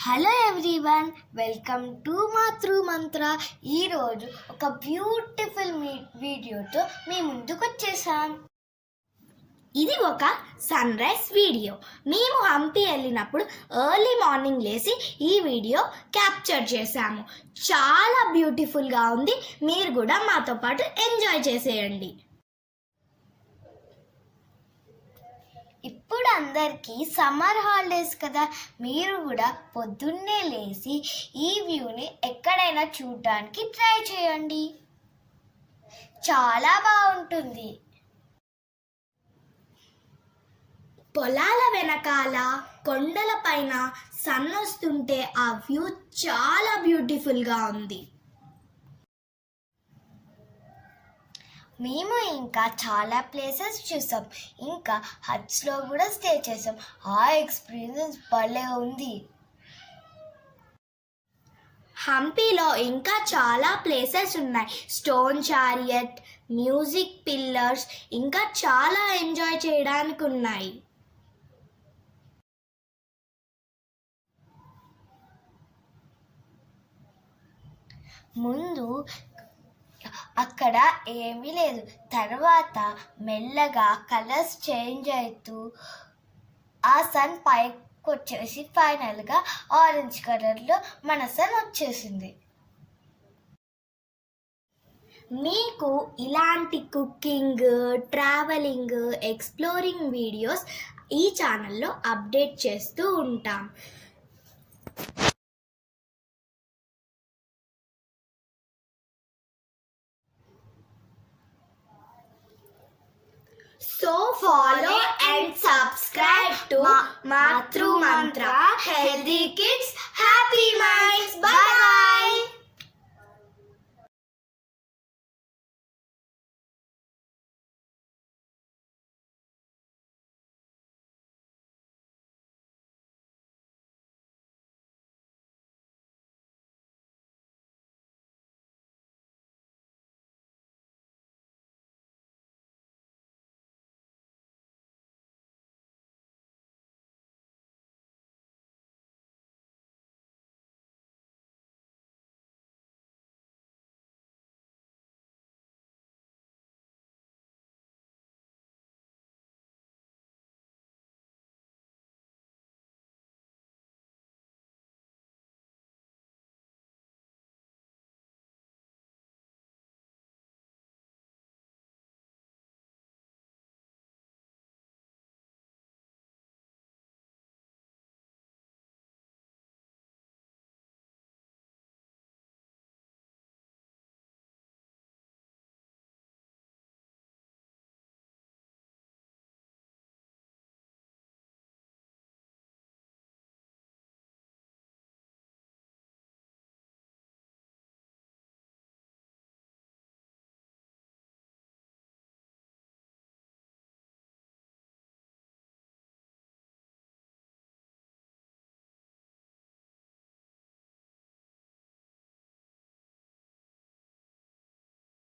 Hello everyone, welcome to మాతృ మంత్ర. ఈరోజు ఒక బ్యూటిఫుల్ వీడియోతో మీ ముందుకు వచ్చేసాం. ఇది ఒక సన్ రైజ్ వీడియో. మేము హంపి వెళ్ళినప్పుడు ఎర్లీ మార్నింగ్ లేసి ఈ వీడియో క్యాప్చర్ చేశాము. చాలా బ్యూటిఫుల్గా ఉంది. మీరు కూడా మాతో పాటు ఎంజాయ్ చేసేయండి. ఇప్పుడు అందరికీ సమ్మర్ హాలిడేస్ కదా, మీరు కూడా పొద్దున్నే లేచి ఈ వ్యూని ఎక్కడైనా చూడడానికి ట్రై చేయండి. చాలా బాగుంటుంది. పొలాల వెనకాల కొండల పైన సన్ వస్తుంటే ఆ వ్యూ చాలా బ్యూటిఫుల్గా ఉంది. మేము ఇంకా చాలా ప్లేసెస్ చూసాం. ఇంకా హట్స్లో కూడా స్టే చేసాం. ఆ ఎక్స్పీరియన్స్ భలే ఉంది. హంపీలో ఇంకా చాలా ప్లేసెస్ ఉన్నాయి. స్టోన్ చారియట్, మ్యూజిక్ పిల్లర్స్, ఇంకా చాలా ఎంజాయ్ చేయడానికి ఉన్నాయి. ముందు అక్కడ ఏమీ లేదు. తర్వాత మెల్లగా కలర్స్ చేంజ్ అవుతూ ఆ సన్ పైకి వచ్చేసి ఫైనల్గా ఆరెంజ్ కలర్లో మన సన్ వచ్చేసింది. మీకు ఇలాంటి కుకింగ్, ట్రావెలింగ్, ఎక్స్ప్లోరింగ్ వీడియోస్ ఈ ఛానల్లో అప్డేట్ చేస్తూ ఉంటాం. So follow and subscribe to Matru Mantra. Healthy kids, happy minds. Bye.